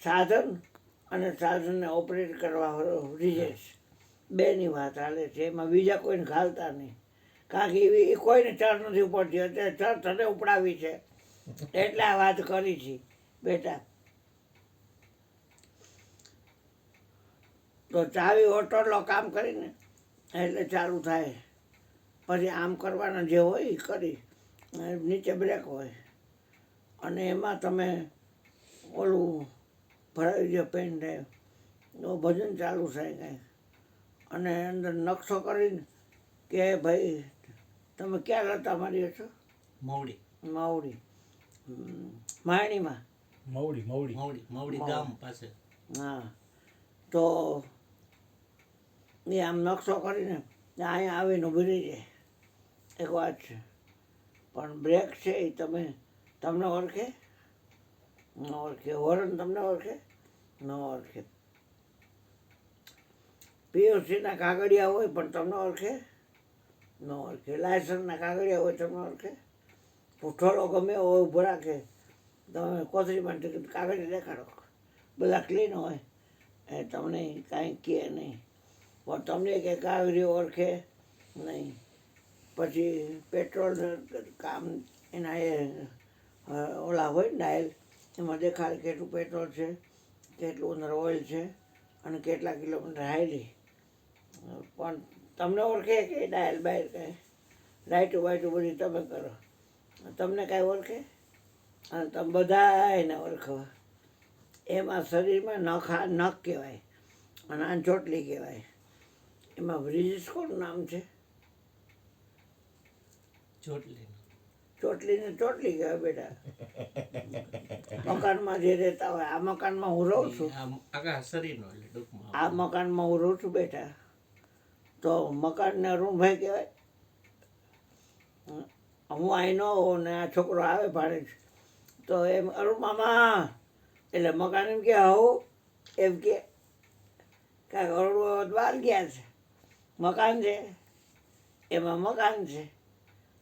સાધન અને સાધનને ઓપરેટ કરવાવાળો રિજેશ બેની વાત હાલે છે. એમાં બીજા કોઈને ઘાલતા નહીં, કારણ કે એ કોઈને ચર નથી ઉપડતી. અત્યારે ચર તને ઉપડાવી છે એટલે આ વાત કરી છે બેટા. તો ચાવી ઓટોલો કામ કરીને એટલે ચાલુ થાય. પછી આમ કરવાના જે હોય એ કરી, નીચે બ્રેક હોય અને એમાં તમે ઓલું ભરાવી દો પેન ડ્રાઈવ, તો ભજન ચાલુ થાય કાંઈ. અને અંદર નકશો કરીને કે ભાઈ તમે ક્યાં લતા માર્યો છો? મવડી. માવડી, માયણીમાં. મવડી ગામ પાસે. હા, તો એ આમ નકશો કરીને અહીંયા આવીને ઊભી રહી જાય. એક વાત છે, પણ બ્રેક છે એ તમને ઓળખે ન ઓળખે. હોર્ન તમને ઓળખે ન ઓળખે. પીયુસીના કાગળિયા હોય પણ તમને ઓળખે ન ઓળખે. લાયસન્સના કાગળિયા હોય તમને ઓળખે. ઠોલો ગમે એવો ઊભો રાખે, તમે કોથળીમાં કાગળિયા દેખાડો, બધા ક્લીન હોય, એ તમને કાંઈ કહે નહીં. પણ તમને કે કાગળિયો ઓળખે નહીં. પછી પેટ્રોલ કામ એના એ ઓલા હોય ને ડાયલ, એમાં દેખાડે કેટલું પેટ્રોલ છે, કેટલું અંદર ઓઇલ છે અને કેટલા કિલોમીટર હાલી. પણ તમને ઓળખે કે ડાયલ બાયલ કાંઈ? લાઇટું બાઇટું બધી તમે કરો, તમને કાંઈ ઓળખે? અને તમે બધા એને ઓળખો. એમાં શરીરમાં નખ કહેવાય અને આ ચોટલી કહેવાય. એમાં બ્રિજેશ કોનું નામ છે? ચોટલીને ચોટલી કહેવાય બેટા. મકાનમાં જે રહેતા હોય, આ મકાનમાં હું રહું છું, આ મકાનમાં હું રહું છું બેટા, તો મકાનને અરુણભાઈ કહેવાય. હું અહીં ન હોઉં ને આ છોકરો આવે ભાડે છે તો એમ અરુણ મામા, એટલે મકાન એમ કે આવું એમ કે કાંઈક અરુણ બહાર ગયા છે, મકાન છે એમાં મકાન છે.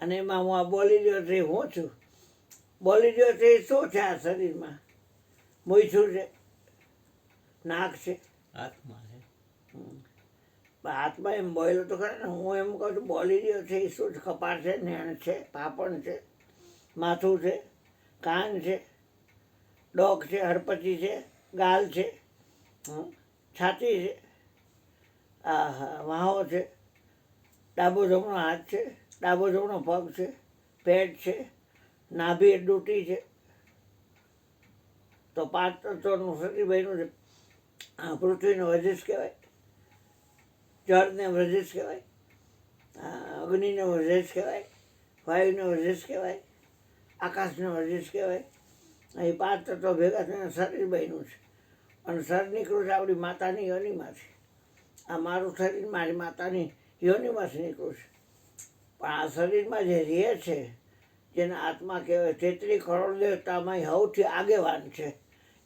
અને એમાં હું આ બોલી રહ્યો છે હું છું. બોલી રહ્યો છે એ શું છે? આ શરીરમાં મૂછું છે, નાક છે, હાથમાં એમ બોલ્યો તો ખરે ને. હું એમ કહું છું બોલી રહ્યો છે એ શું છે? કપાળ છે, નેણ છે, પાપણ છે, માથું છે, કાન છે, ડોક છે, હડપચી છે, ગાલ છે, છાતી છે, વાહો છે, ડાબો જમણો હાથ છે, ડાબો જમણો પગ છે, પેટ છે, નાભી ડૂટી છે. તો 5 તત્વોનું શરીર બન્યું છે. આ પૃથ્વીનો વજેશ કહેવાય, જળને વજેશ કહેવાય, અગ્નિનો વજેશ કહેવાય, વાયુનો વજેશ કહેવાય, આકાશનો વજેશ કહેવાય. એ 5 તત્વો ભેગા થઈને શરીર બન્યું છે. અને શરીર નીકળ્યું છે આપણી માતાની યોનિમાંથી. આ મારું શરીર મારી માતાની યોનિમાંથી નીકળ્યું છે. પણ આ શરીરમાં જે રહે છે, જેને આત્મા કહેવાય, 33 કરોડ દેવતામાં સૌથી આગેવાન છે.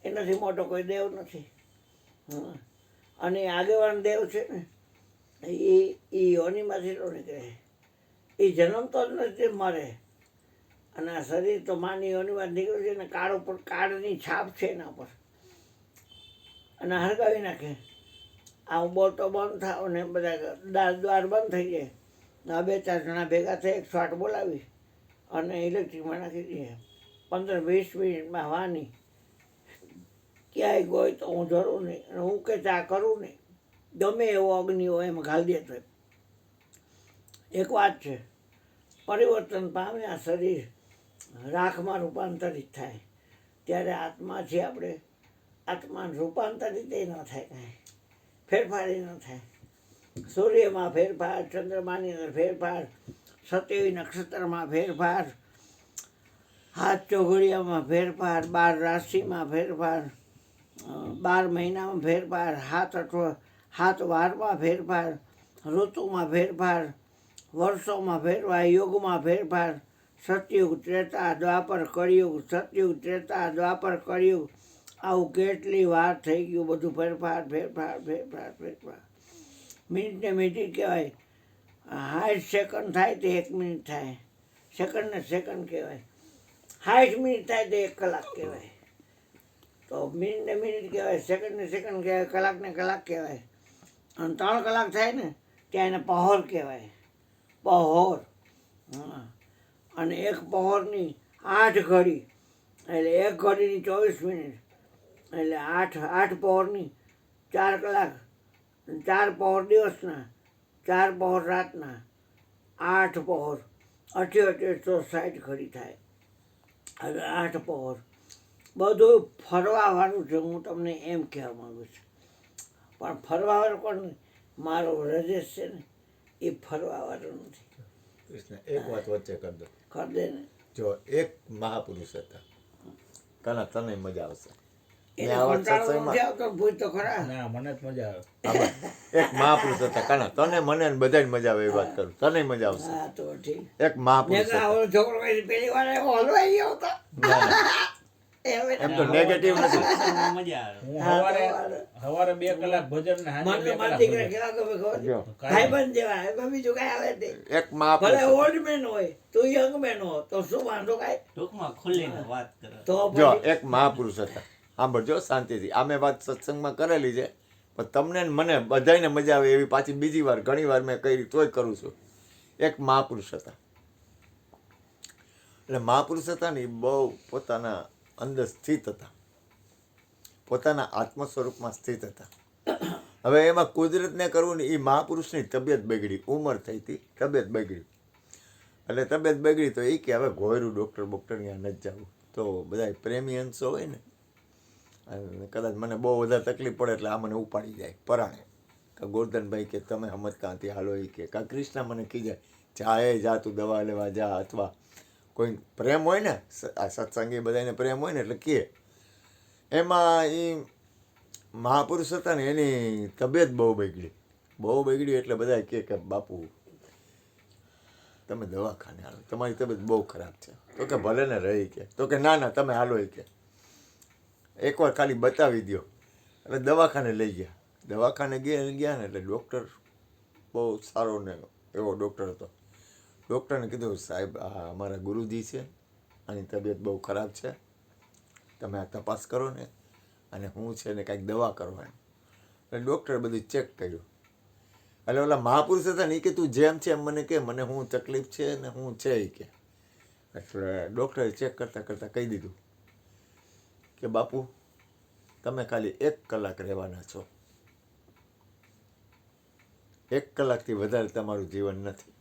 એનાથી મોટો કોઈ દેવ નથી. અને આગેવાન દેવ છે ને એ યોનિમાંથી તો નીકળે. એ જન્મતો જ નથી, મરે. અને આ શરીર તો માની યોનિમાં નીકળ્યું છે ને કાળ ઉપર કાળની છાપ છે એના પર, અને હળગાવી નાખે. આ હું બોલતો બંધ થાવ ને બધા દ્વાર બંધ થઈ જાય. આ 2-4 જણા ભેગા થઈ 108 બોલાવી અને ઇલેક્ટ્રિકમાં નાખી દઈએ. 15-20 મિનિટમાં વાની ક્યાંય ગોય તો હું જરૂર નહીં. અને હું કે ચા કરું નહીં, ગમે એવો અગ્નિ હોય એમાં ઘાલી દે. તો એક વાત છે, પરિવર્તન પામે આ શરીર, રાખમાં રૂપાંતરિત થાય ત્યારે આત્મા છે આપણે, આત્મા રૂપાંતરિત એ ન થાય, કાંઈ ફેરફાર એ ન થાય. સૂર્યમાં ફેરફાર, ચંદ્રમાની અંદર ફેરફાર, 27 નક્ષત્રમાં ફેરફાર, હાથ ચોઘડિયામાં ફેરફાર, 12 રાશિમાં ફેરફાર, 12 મહિનામાં ફેરફાર, 7 વારમાં ફેરફાર, ઋતુમાં ફેરફાર, વર્ષોમાં ફેરફાર, યુગમાં ફેરફાર, સતયુગ, ત્રેતા, દ્વાપર, કળિયુગ, સતયુગ, ત્રેતા, દ્વાપર, કળિયુગ, આવું કેટલી વાર થઈ ગયું. બધું ફેરફાર ફેરફાર ફેરફાર ફેરફાર. મિનિટને મિનિટ કહેવાય. 60 સેકન્ડ થાય તો 1 મિનિટ થાય, સેકન્ડને સેકન્ડ કહેવાય. 60 મિનિટ થાય તો 1 કલાક કહેવાય. તો તો મિનિટને મિનિટ કહેવાય, સેકન્ડને સેકન્ડ કહેવાય, કલાકને કલાક કહેવાય. અને 3 કલાક થાય ને ત્યાં એને પહોર કહેવાય, પહોર. હા, અને એક પહોરની 8 ઘડી, એટલે એક ઘડીની 24 મિનિટ, એટલે 8 પહોરની 4 કલાક, 4 પહોર દિવસના, 4 પહોર રાતના, 8 પહોર, 88 ઘડી થાય. હવે 8 પહોર બધું ફરવાવાળું છે, હું તમને એમ કહેવા માગું છું. પણ ફરવાવાળું કોણ? મારો રજેશ છે ને એ ફરવાવાળો નથી. કૃષ્ણ, એક વાત વચ્ચે કરી દો. કર દે ને. જો એક મહાપુરુષ હતા, કાના તને મજા આવશે. એને મેં આવા કંટાળો સત્સંગમાં નથી આવતો, ભૂત તો ખરા. ના મને જ મજા આવે. આમાં એક મહાપુરુષ હતા, કાના તને મને ને બધાને મજા આવે એ વાત કરું, તને મજા આવશે. હા તો ઠીક. એક મહાપુરુષ મેં હતા. ઓલો છોકરો પેલી વાર એવો હલવાઈ ગયો હતો. ના, ના, એમ તો નેગેટિવ નથી. સત્સંગમાં મજા આવે. હું હા, સવારે 2 કલાક ભજન ને સાંજે 2 મને મારા કલાક દીકરા ભજન. કેવા ગમે ખબર? જો, ભાઈબંધ જેવા, એમાં બીજું કાંઈ આવે નહીં. એક મહાપુરુષ ભલે હતા. ઓલ્ડ મેન હોય તું યંગ મેન હો તો શું વાંધો કાંઈ? ટૂંકમાં ખુલ્લીને વાત કરે. તો જો પછી એક મહાપુરુષ હતા, સાંભળજો શાંતિથી. આ મેં વાત સત્સંગમાં કરેલી છે, પણ તમને ને મને બધાને મજા આવે એવી પાછી બીજી વાર ઘણી વાર મેં કરી, તોય કરું છું. એક મહાપુરુષ હતા, એટલે મહાપુરુષ હતા ને એ બહુ પોતાના અંદર સ્થિત હતા, પોતાના આત્મ સ્વરૂપમાં સ્થિત હતા. હવે એમાં કુદરતને કરવું ને, એ મહાપુરુષની તબિયત બગડી, ઉંમર થઈ હતી, તબિયત બગડી. એટલે તબિયત બગડી તો એ કે હવે ઘોયરું ડૉક્ટર ત્યાં નથી જવું. તો બધા પ્રેમી અંશો હોય ને, અને કદાચ મને બહુ વધારે તકલીફ પડે એટલે આ મને ઉપાડી જાય પરાણે, કે ગોરધનભાઈ કે તમે હમતકાંથી હાલો, એ કે કા કૃષ્ણા મને કીધે જા એ જા તું દવા લેવા જા. અથવા કોઈ પ્રેમ હોય ને, આ સત્સંગી બધાને પ્રેમ હોય ને એટલે કે એમાં એ મહાપુરુષ હતા ને એની તબિયત બહુ બગડી એટલે બધા કે બાપુ તમે દવાખાને હાલો, તમારી તબિયત બહુ ખરાબ છે. તો કે ભલે ને રહી કે, તો કે ના ના તમે હાલો, એ કે એકવાર ખાલી બતાવી દો. એટલે દવાખાને લઈ ગયા. દવાખાને ગયા ને એટલે ડૉક્ટર બહુ સારો ને એવો ડૉક્ટર હતો. ડૉક્ટરને કીધું સાહેબ આ અમારા ગુરુજી છે, આની તબિયત બહુ ખરાબ છે, તમે આ તપાસ કરો ને અને હું છે ને કાંઈક દવા કરવાની. એટલે ડૉક્ટરે બધું ચેક કર્યું. એટલે ઓલા મહાપુરુષ હતા ને એ કે તું જેમ છે એમ મને કે મને શું તકલીફ છે ને શું છે એ કે. એટલે ડૉક્ટરે ચેક કરતાં કહી દીધું કે બાપુ તમે ખાલી 1 કલાક રહેવાના છો, 1 કલાકથી વધારે તમારું જીવન નથી.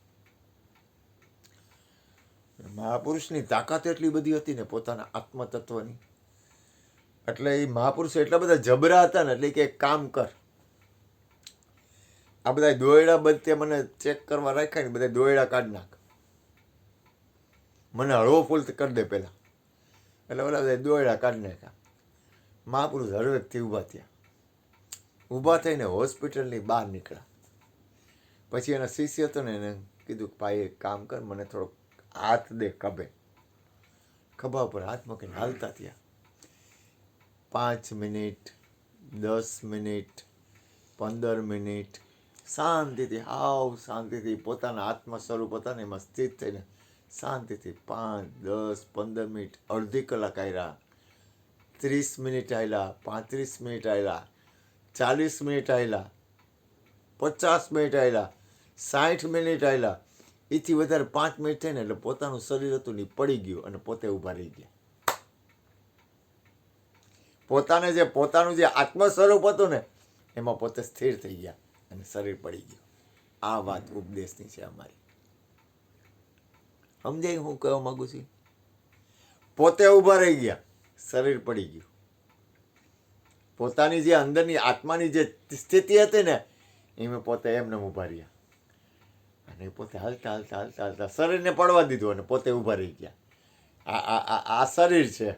મહાપુરુષની તાકાત એટલી બધી હતી ને પોતાના આત્મતત્વની, એટલે એ મહાપુરુષ એટલા બધા જબરા હતા ને, એટલે કે એક કામ કર, આ બધા દોયડા બધે મને ચેક કરવા રાખ્યા ને, બધા દોયડા કાઢી નાખ, મને હળવો ફૂલ કરી દે પહેલાં. એટલે ઓલા બધા દોયડા કાઢી નાખ્યા. મહાપુરુષ હળવેકથી ઊભા થયા. ઊભા થઈને હોસ્પિટલની બહાર નીકળ્યા. પછી એના શિષ્ય હતો ને એને કીધું કે ભાઈ એક કામ કર, મને થોડોક હાથ દે ખભા ઉપર હાથ મૂકીને હાલતા થયા. 5 મિનિટ, 10 મિનિટ, 15 મિનિટ શાંતિથી, હાવ શાંતિથી પોતાના આત્મ સ્વરૂપ હતા ને એમાં સ્થિત થઈને શાંતિથી 5, 10, 15 મિનિટ, અડધી કલાક આવ્યા, 30 મિનિટ આવ્યા, 35 મિનિટ આવ્યા, 40 મિનિટ આવ્યા, 50 મિનિટ આવ્યા, 60 મિનિટ આવ્યા. એથી વધારે 5 મિનિટ થઈને એટલે પોતાનું શરીર હતું ને પડી ગયું અને પોતે ઊભા રહી ગયા. પોતાનું જે આત્મ સ્વરૂપ હતું ને એમાં પોતે સ્થિર થઈ ગયા અને શરીર પડી ગયું. આ વાત ઉપદેશની છે અમારી. સમજાય હું કહેવા માંગુ છું? પોતે ઊભા રહી ગયા, શરીર પડી ગયું. પોતાની જે અંદરની આત્માની જે સ્થિતિ હતી ને એમાં પોતે એમને ઊભા રહ્યા અને પોતે હાલતા શરીરને પડવા દીધું અને પોતે ઊભા રહી ગયા. આ શરીર છે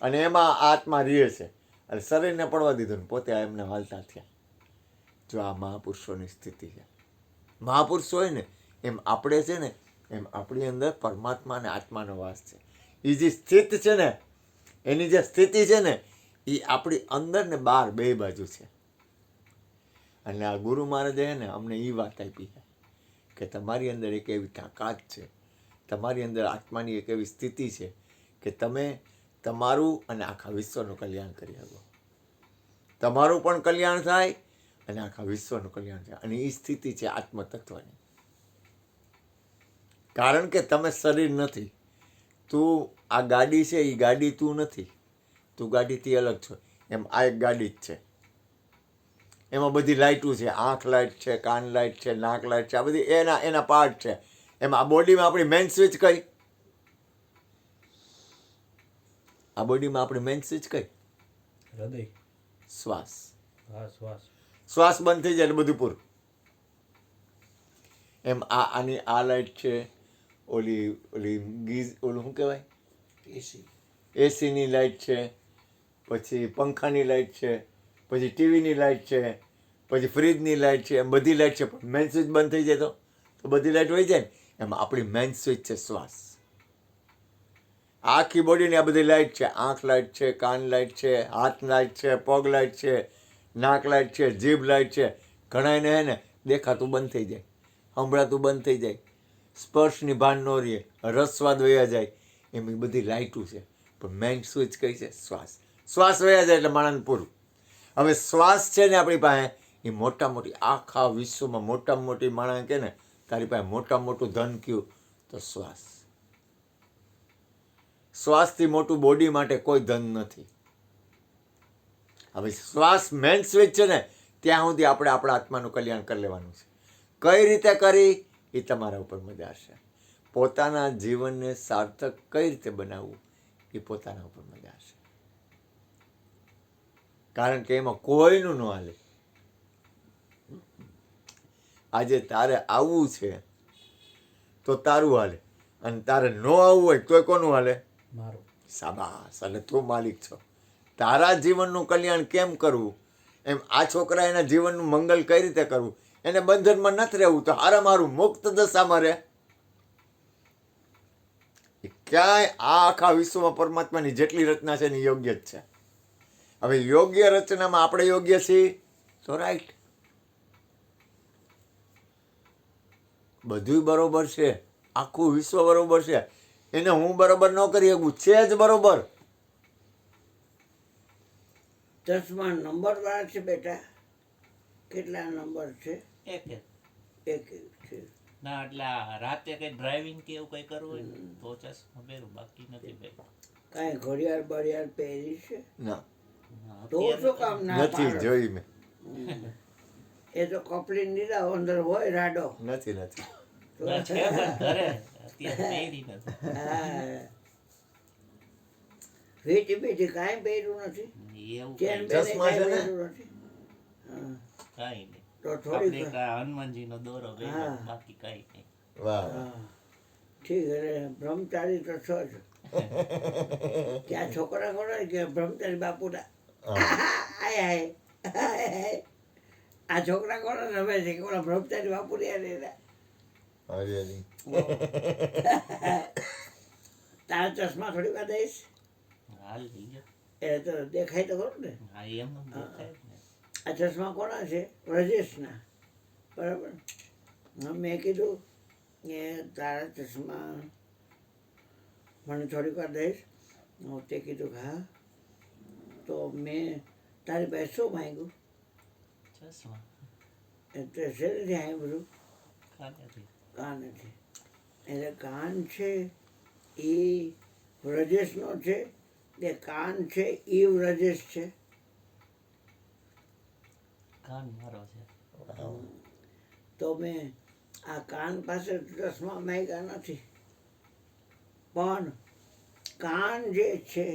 અને એમાં આત્મા રહે છે અને શરીરને પડવા દીધું ને પોતે એમને હાલતા થયા. જો આ મહાપુરુષોની સ્થિતિ છે. મહાપુરુષ હોય ને એમ આપણે છે ને એમ આપણી અંદર પરમાત્મા અને આત્માનો વાસ છે. એ જે સ્થિત છે ને એની જે સ્થિતિ છે ને એ આપણી અંદર ને બહાર બે બાજુ છે. અને આ ગુરુ મહારાજે ને અમને એ વાત આપી છે કે તમારી અંદર એક એવી તાકાત છે, તમારી અંદર આત્માની એક એવી સ્થિતિ છે કે તમે તમારું અને આખા વિશ્વનું કલ્યાણ કરી શકો. તમારું પણ કલ્યાણ થાય અને આખા વિશ્વનું કલ્યાણ થાય. અને એ સ્થિતિ છે આત્મતત્વની. કારણ કે તમે શરીર નથી. તું આ ગાડી છે, એ ગાડી તું નથી. તું ગાડીથી અલગ છો. એમ આ એક ગાડી જ છે. એમાં બધી લાઇટો છે. આંખ લાઇટ છે, કાન લાઇટ છે, નાક લાઇટ છે. આ બધી એના પાર્ટ છે. એમાં આ બોડીમાં આપણી મેઇન સ્વિચ કઈ? આ બોડીમાં આપણી મેઇન સ્વિચ કઈ? હૃદય. શ્વાસ. હા, શ્વાસ. શ્વાસ બંધ થઈ જાય એટલે બધું પૂરું. એમ આની આ લાઇટ છે, ઓલી ઓલું શું કહેવાય, એસીની લાઇટ છે, પછી પંખાની લાઇટ છે, પછી ટીવીની લાઇટ છે, પછી ફ્રીજની લાઇટ છે. એમ બધી લાઇટ છે. પણ મેઇન સ્વિચ બંધ થઈ જાય તો બધી લાઇટ વહી જાય ને. એમાં આપણી મેઇન સ્વિચ છે શ્વાસ. આખી બોડીની આ બધી લાઇટ છે. આંખ લાઇટ છે, કાન લાઇટ છે, હાથ લાઇટ છે, પગ લાઇટ છે, નાક લાઇટ છે, જીભ લાઇટ છે. ઘણાને હે ને દેખાતું બંધ થઈ જાય, સંભળાતું બંધ થઈ જાય, સ્પર્શની ભાન ન રહે, રસસ્વાદ વયા જાય. એમ એ બધી લાઇટું છે. પણ મેઇન સ્વિચ કઈ છે? શ્વાસ. શ્વાસ વયા જાય એટલે માણસને પૂરું. હવે શ્વાસ છે ને આપણી પાસે, એ મોટા મોટી આખા વિશ્વમાં મોટામાં મોટી માણસ કે ને તારી પાસે મોટામાં મોટું ધન કયું તો શ્વાસ. શ્વાસથી મોટું બોડી માટે કોઈ ધન નથી. હવે શ્વાસ મેઇન સ્વિચ છે ને ત્યાં સુધી આપણે આપણા આત્માનું કલ્યાણ કરી લેવાનું છે. કઈ રીતે કરી એ તમારા ઉપર મજા હશે. પોતાના જીવનને સાર્થક કઈ રીતે બનાવવું એ પોતાના ઉપર મજા હશે. કારણ કે એમાં કોઈનું ન હાલે. આજે તારે આવવું છે તો તારું હાલે, અને તારે ન આવવું હોય તોય કોનું હાલે? મારું. શાબાશ. એટલે તું માલિક છો. તારા જીવનનું કલ્યાણ કેમ કરવું, એમ આ છોકરા એના જીવનનું મંગલ કઈ રીતે કરવું. એને બંધનમાં નથી રહેવું તો હારા મારું મુક્ત દશામાં રહે. ક્યાંય આ આખા વિશ્વમાં પરમાત્માની જેટલી રચના છે એની યોગ્ય જ છે. હવે યોગ્ય રચનામાં આપણે યોગ્ય છીએ તો રાઈટ, બધું બરોબર છે, આખું વિશ્વ બરોબર છે. એને હું બરોબર ન કરી શકું, છે જ બરોબર. ચશ્મા નંબર વાળા છે બેટા? કેટલા નંબર છે? એક એક. એક છે. ના એટલે આ રાતે કઈ ડ્રાઇવિંગ કે એવું કઈ કરવું હોય ને તો ચશ્મા પહેરું, બાકી નથી પહેરું. કાંઈ ઘડિયાળ બડિયાળ પહેરી છે? ના, હા, તો અત્યારે શું કામ ના નથી પાડો? જોઈ મેં. એ તો કપડી નીલા અંદર હોય રાડો. નથી ના છે પણ ઘરે અત્યારે પહેરી નથી. હા, વીટી બીટી કાંઈ પહેર્યું નથી. એવું ચેન કઈ બેન ચશ્મા છે કાંઈ ને? પહેર્યું નથી. હા, કાંઈ નહીં. તો આપણે થોડી હનુમાનજીનો દોરો પહેર્યો, હા. બાકી કાંઈ નહીં. વાહ. હા, ઠીક. એટલે બ્રહ્મચારી તો છો જ. ત્યાં છોકરા ખોડા કે બ્રહ્મચારી બાપુના આય હાય હાય. આ છોકરા કોને રમે છે કે ઓલા બ્રહ્મચારી બાપુ રહ્યા. હરિયાળી. તારા ચશ્મા થોડી વાર દઈશ હાલ લઈ ગયો. એ તો દેખાય તો ખરું ને. હા એમ જ દેખાય જ ને. આ ચશ્મા કોના છે? રજેશના. બરાબર. હા, મેં કીધું કે તારા ચશ્મા મને થોડીક વાર દઈશ. તે કીધું કે હા. તો મેં તારી પાસે શું માંગ્યું? ચશ્મા એટલે શેરીથી આવ્યું બધું? ખાલી કાન નથી. એટલે કાન છે એ વ્રજેશનો છે, તે કાન છે એ વ્રજેશ છે. કાન મારો છે. તો મેં આ કાન પાસે ચશ્મા માંગ્યા નથી, પણ કાન જે છે